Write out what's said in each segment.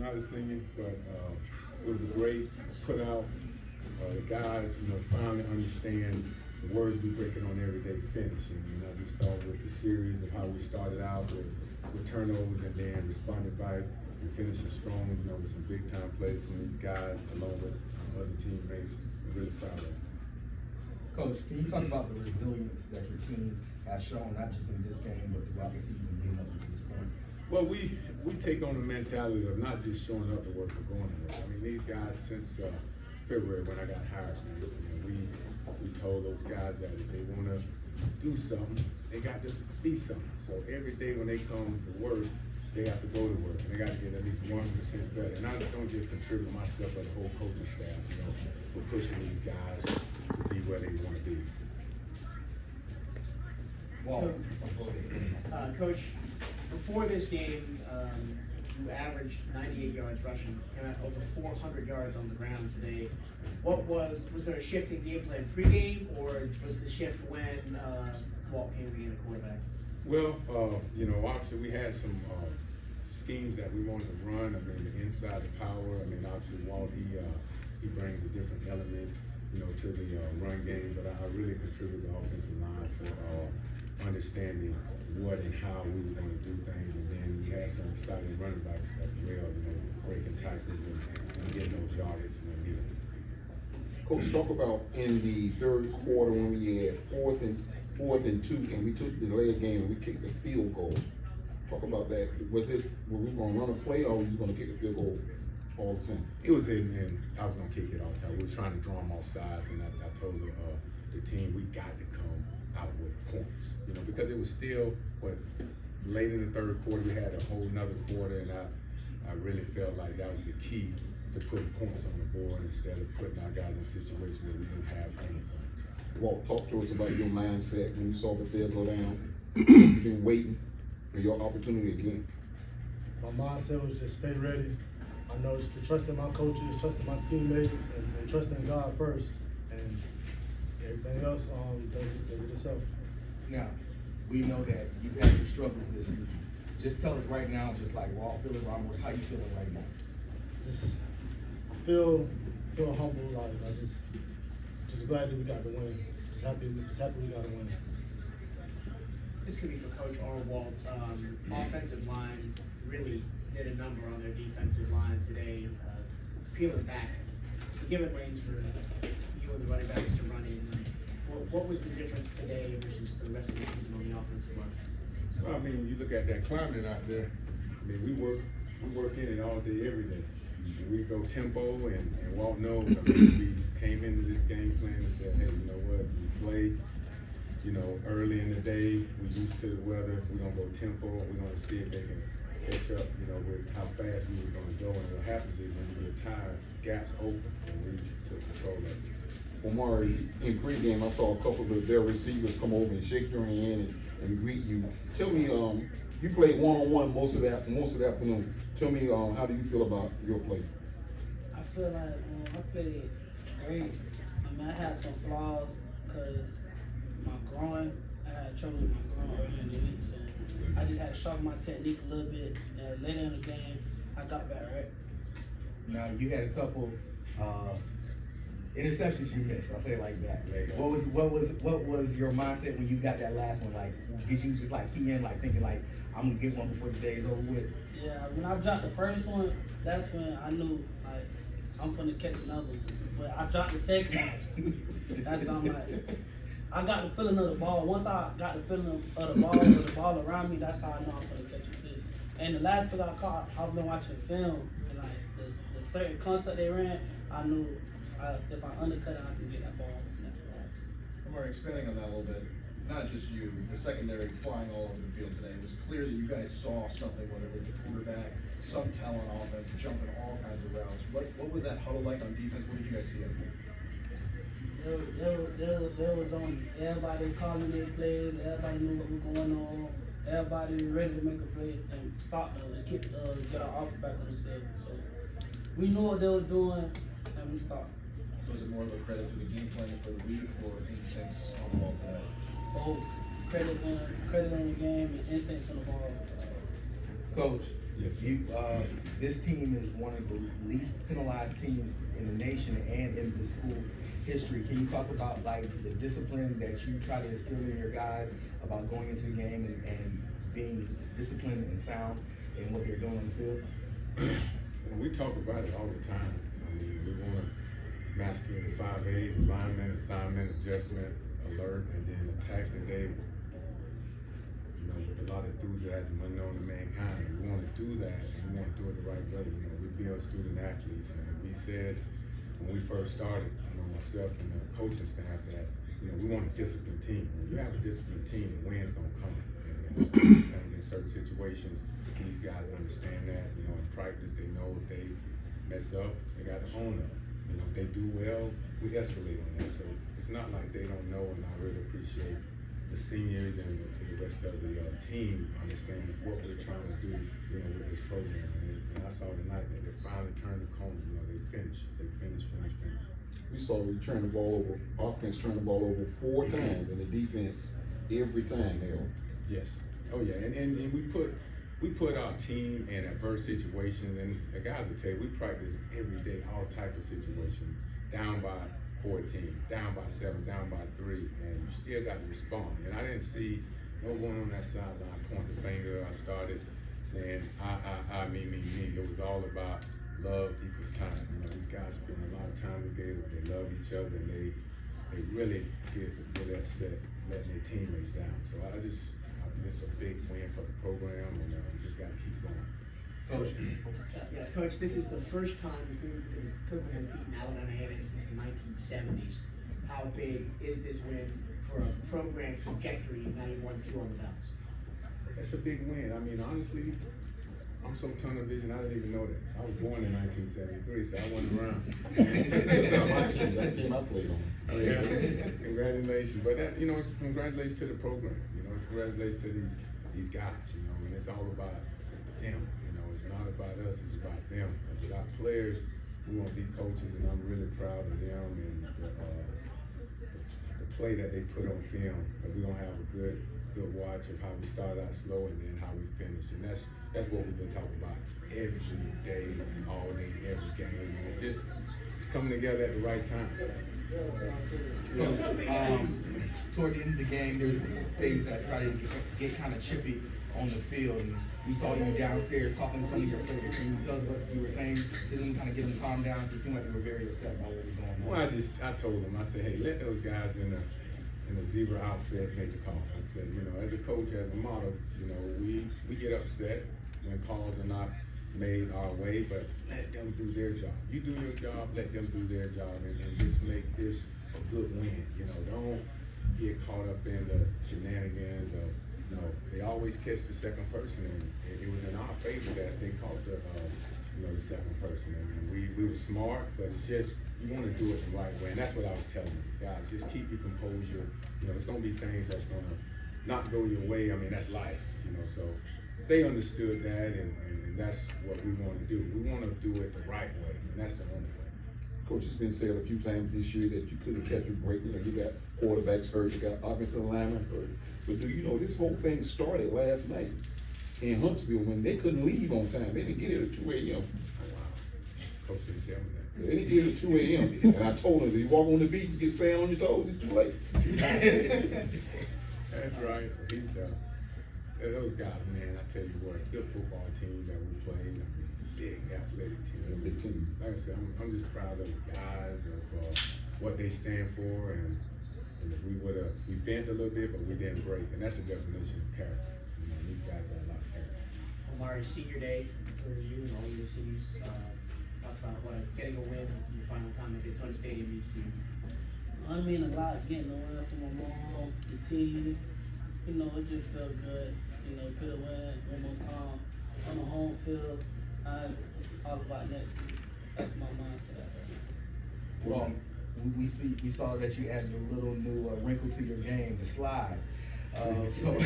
how to sing it, but it was a great put out. The guys, finally understand the words we breaking on everyday finishing. And I just thought with the series of how we started out with turnovers and then responded back and finishing strong, with some big time plays from these guys along with other teammates. I'm really proud of them. Coach, can you talk about the resilience that your team has shown, not just in this game, but throughout the season leading up to this point? Well, we take on the mentality of not just showing up to work, but going to work. I mean, these guys since February when I got hired, we told those guys that if they want to do something, they got to be something. So every day when they come to work, they have to go to work, and they got to get at least 1% better. And I don't just contribute myself, but the whole coaching staff, for pushing these guys to be where they want to be. Well, Coach, before this game, you averaged 98 yards rushing and over 400 yards on the ground today. Was there a shift in game plan pregame, or was the shift when Walt came in at quarterback? Well, obviously we had some schemes that we wanted to run. I mean, the inside, the power. I mean, obviously Walt, he brings a different element, to the run game. But I really contribute to the offensive line for understanding what and how we were going to do things. And then we had some exciting running backs as well, breaking tackles and getting those yardage when needed. Coach, talk about in the third quarter when we had fourth and 2, and we took the delay game and we kicked the field goal. Talk about that. Were we going to run a play, or were we going to kick the field goal all the time? It was in, and I was going to kick it all the time. We were trying to draw them off sides, and I told the team we got to come out with points, because it was still, late in the third quarter, we had a whole nother quarter, and I really felt like that was the key to putting points on the board instead of putting our guys in situations where we didn't have any points. Walt, talk to us about your mindset when you saw the field go down. You've been waiting for your opportunity again. My mindset was just stay ready. I know it's the trusting my coaches, trusting my teammates, and trusting God first, and everything else does it itself. now, we know that you've had your struggles this season. Just tell us right now, just like we're all feeling, Raymond, how you feeling right now? Just feel humble. Like I just glad that we got the win. Just happy we got the win. This could be for Coach or Walt. Offensive line really did a number on their defensive line today, peeling back, giving lanes for you and the running backs to run in. What was the difference today versus the rest of the season on the offensive line? Well, I mean, when you look at that climate out there, I mean, we work in it all day, every day. And we go tempo, and Walt knows. I mean, we came into this game plan and said, hey, you know what, we play, early in the day, we're used to the weather, we're gonna go tempo, and we're gonna see if they can catch up, with how fast we were gonna go. And what happens is when we get tired, gaps open, and we took control of it. Omari, in pregame, I saw a couple of their receivers come over and shake your hand and greet you. Tell me, you played one-on-one most of the afternoon. Tell me, how do you feel about your play? I feel like I played great. I had some flaws because my groin, I had trouble with my groin earlier in the week, so I just had to sharpen my technique a little bit. And later in the game, I got back right. Now, you had a couple interceptions you missed. I'll say it like that. What was your mindset when you got that last one? Like, did you just key in, thinking I'm gonna get one before the day is over with? Yeah, when I dropped the first one, that's when I knew I'm gonna catch another one. But I dropped the second one. That's when I'm I got the feeling of the ball. Once I got the feeling of the ball with the ball around me, that's how I know I'm gonna catch a fish. And the last thing I caught, I've been watching film, and the certain concept they ran, I knew if I undercut it, I can get that ball. That's right. Omari, expanding on that a little bit, not just you, the secondary flying all over the field today. It was clear that you guys saw something, whether it was the quarterback, some talent on offense, jumping all kinds of routes. What was that huddle like on defense? What did you guys see out there? There was on everybody calling their plays, everybody knew what was going on, everybody was ready to make a play and stop them and get our offense back on the field. So we knew what they were doing and we stopped. So is it more of a credit to the game plan for the week or instincts on the ball today? Both credit on the game and instincts on the ball. Coach, Yes, sir. This team is one of the least penalized teams in the nation and in the school's history. Can you talk about like the discipline that you try to instill in your guys about going into the game and being disciplined and sound in what they're doing on the field? We talk about it all the time. I mean, we want to master the 5 A's: alignment, assignment, adjustment, alert, and then attack the day. You know, with a lot of enthusiasm unknown to mankind. We want to do that, and we want to do it the right way. You know, we build student athletes, and we said when we first started, you know, myself and the coaching staff, that you know we want a disciplined team. When you have a disciplined team, the win's gonna come. And in certain situations, these guys understand that. You know, in practice, they know if they mess up, they got to own up. You know, if they do well, we escalate on that. So it's not like they don't know, and I really appreciate the seniors and the rest of the team understanding what we're trying to do, you know, with this program. And I saw tonight that they finally turned the corner. You know, they finished. We saw we turn the ball over, offense turn the ball over 4 times, and the defense every time, Harold. Yes. Oh yeah. And we put our team in adverse situations, and the guys will tell you, we practice every day, all types of situations. Down by 14, down by 7, down by 3, and you still got to respond. And I didn't see no one on that sideline point the finger. I started saying I, me. It was all about love equals time. You know, these guys spend a lot of time together. They love each other, and they really get upset letting their teammates down. So it's a big win for the program, and we just got to keep going. Coach. Yeah, Coach, this is the first time Cookman has beaten Alabama A&M since the 1970s. How big is this win for a program trajectory? Now you won 2 on the bounce. It's a big win. I mean, honestly, I'm so tunnel vision, I didn't even know that. I was born in 1973, so I wasn't around. That team I played on. Yeah, congratulations. But that, you know, it's congratulations to the program. You know, it's congratulations to these guys. You know, and it's all about them. You know, it's not about us. It's about them. Without players, we won't be coaches, and I'm really proud of them and the play that they put on film. But we're gonna have a good watch of how we start out slow and then how we finish, and that's what we've been talking about every day, all day, every game. And it's coming together at the right time. Toward the end of the game, there's things that try to get kind of chippy on the field. And we saw you downstairs talking to some of your players. Can you tell us what you were saying to them, kind of get them calm down? It seemed like they were very upset about what was going on. Well, I told them, I said, hey, let those guys in the zebra outfit make the call. I said, you know, as a coach, as a model, you know, we get upset when calls are not made our way, but let them do their job. You do your job, let them do their job, and just make this a good win. You know, don't get caught up in the shenanigans of, you know, they always catch the second person, and it was in our favor that they caught the second person. And we were smart, but it's just, you want to do it the right way, and that's what I was telling them. Guys, just keep your composure. You know, it's going to be things that's going to not go your way. I mean, that's life, you know, so they understood that, and that's what we want to do. We want to do it the right way, and that's the only way. Coach, it's been said a few times this year that you couldn't catch a break. You know, you got quarterbacks hurt, you got offensive linemen hurt. But do you know this whole thing started last night in Huntsville when they couldn't leave on time. They didn't get here at 2 a.m. Oh, wow. Coach didn't tell me that. They didn't get here at 2 a.m. And I told them, if you walk on the beach, you get sand on your toes, it's too late. That's right. He's those guys, man, I tell you what, good football team that we played. I mean, big athletic team. Big team. Like I said, I'm just proud of the guys, of what they stand for, and if we bent a little bit, but we didn't break, and that's a definition of character. You know, these guys got a lot of character. Omari, senior day for you and all your seniors. Talks about getting a win in your final time at Bethune Stadium means to you. I mean a lot, getting a win from my mom, the team. You know, it just felt good. You know, get a win one more time on the home field. It's all about next week. That's my mindset. Well, we saw that you added a little new wrinkle to your game, the slide. So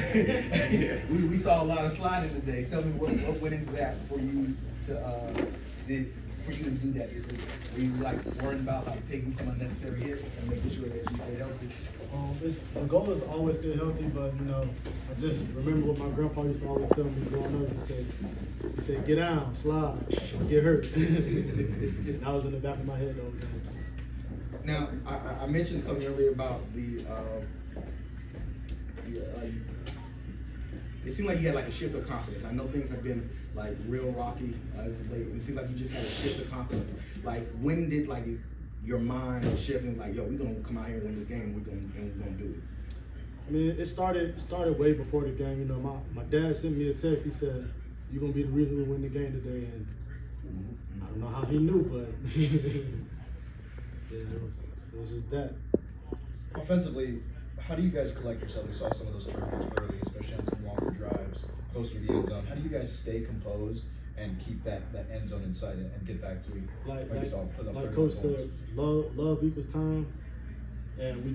we saw a lot of sliding today. Tell me what went into that for you to for you to do that this week? Were you like worried about like taking some unnecessary hits and making sure that you stay healthy? The goal is to always stay healthy, but you know, I just remember what my grandpa used to always tell me growing up. He said, get down, slide, or get hurt. That was in the back of my head the whole time. Now, I mentioned something earlier about it seemed like you had like a shift of confidence. I know things have been like real rocky as of late. It seemed like you just had a shift of confidence. Like, when did like your mind shift and like, yo, we're gonna come out here and win this game, we're gonna do it? I mean, it started way before the game. You know, my dad sent me a text. He said, "You're gonna be the reason we win the game today." And I don't know how he knew, but yeah, it was just that. Offensively, how do you guys collect yourself? We saw some of those turnovers early, especially on some longer drives closer to the end zone. How do you guys stay composed and keep that end zone in sight and get back to it? Like Like Coach said, love equals time, and we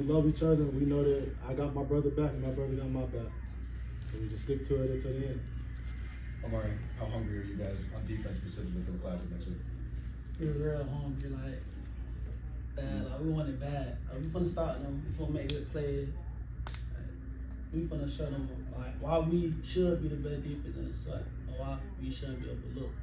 love each other, and we know that I got my brother back and my brother got my back, so we just stick to it until the end. Omari, how hungry are you guys on defense specifically for the Classic next week? We're real hungry, like bad. Like, we want it bad. We finna start them. We finna make good plays. Like, we finna show them like why we should be the best defense in the SWAC, and why we shouldn't be overlooked.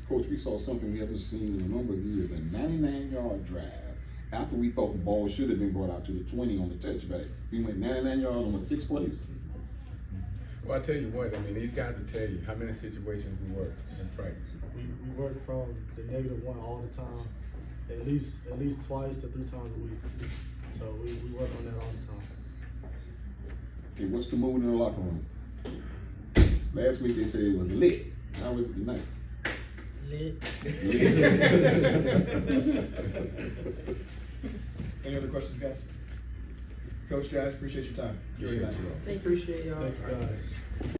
Coach, we saw something we haven't seen in a number of years, a 99-yard drive. After we thought the ball should have been brought out to the 20 on the touchback, we went 99 yards on 6 plays. Well, I tell you what, I mean, these guys will tell you how many situations we work in practice. We work from the -1 all the time, at least twice to 3 times a week. So we work on that all the time. Okay, what's the mood in the locker room? Last week they said it was lit. How was it tonight? Lit. Any other questions, guys? Coach, guys, appreciate your time. Appreciate you. Appreciate y'all. Thank you guys.